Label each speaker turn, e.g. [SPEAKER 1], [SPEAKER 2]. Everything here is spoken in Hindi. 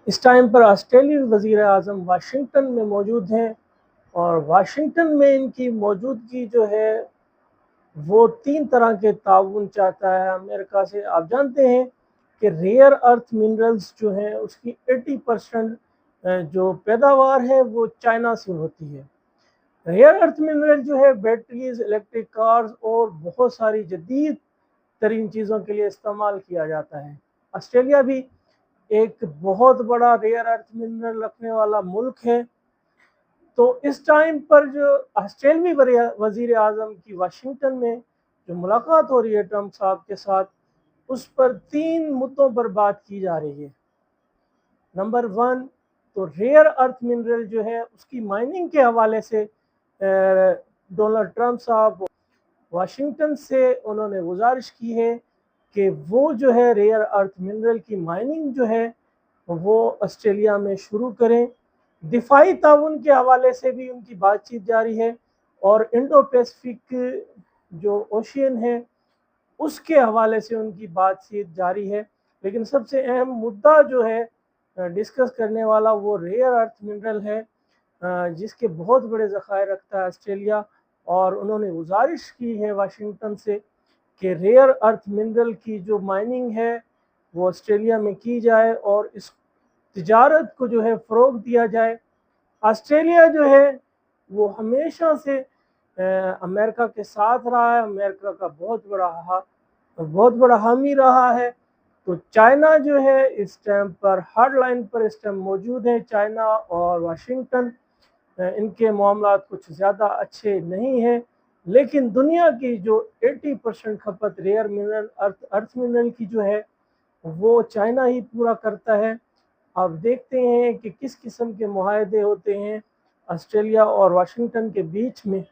[SPEAKER 1] इस टाइम पर ऑस्ट्रेलियाई वज़ीर आज़म वाशिंगटन में मौजूद हैं और वाशिंगटन में इनकी मौजूदगी जो है वो 3 तरह के ताउन चाहता है अमेरिका से। आप जानते हैं कि रेयर अर्थ मिनरल्स जो हैं उसकी 80% जो पैदावार है वो चाइना से होती है। रेयर अर्थ मिनरल जो है बैटरीज, इलेक्ट्रिक कार्स और बहुत सारी जदीद तरीन चीज़ों के लिए इस्तेमाल किया जाता है। ऑस्ट्रेलिया भी एक बहुत बड़ा रेयर अर्थ मिनरल रखने वाला मुल्क है। तो इस टाइम पर जो ऑस्ट्रेलवी वजीर आज़म की वाशिंगटन में जो मुलाकात हो रही है ट्रंप साहब के साथ, उस पर 3 मुद्दों पर बात की जा रही है। नंबर 1 तो रेयर अर्थ मिनरल जो है उसकी माइनिंग के हवाले से डोनाल्ड ट्रंप साहब वाशिंगटन से उन्होंने गुजारिश की है कि वो जो है रेयर अर्थ मिनरल की माइनिंग जो है वो ऑस्ट्रेलिया में शुरू करें। दिफाई ताउन के हवाले से भी उनकी बातचीत जारी है और इंडो पैसिफिक जो ओशियन है उसके हवाले से उनकी बातचीत जारी है। लेकिन सबसे अहम मुद्दा जो है डिस्कस करने वाला वो रेयर अर्थ मिनरल है, जिसके बहुत बड़े ज़खायर रखता है ऑस्ट्रेलिया। और उन्होंने गुजारिश की है वाशिंगटन से कि रेयर अर्थ मिनरल की जो माइनिंग है वो ऑस्ट्रेलिया में की जाए और इस तिजारत को जो है फ़रोग दिया जाए। ऑस्ट्रेलिया जो है वो हमेशा से अमेरिका के साथ रहा है, अमेरिका का बहुत बड़ा हामी रहा है। तो चाइना जो है इस टाइम पर हार्ड लाइन पर इस टाइम मौजूद है। चाइना और वाशिंगटन इनके मामलात कुछ ज़्यादा अच्छे नहीं हैं, लेकिन दुनिया की जो 80% खपत रेयर मिनरल अर्थ मिनरल की जो है वो चाइना ही पूरा करता है। अब देखते हैं कि किस किस्म के मुआहदे होते हैं ऑस्ट्रेलिया और वाशिंगटन के बीच में।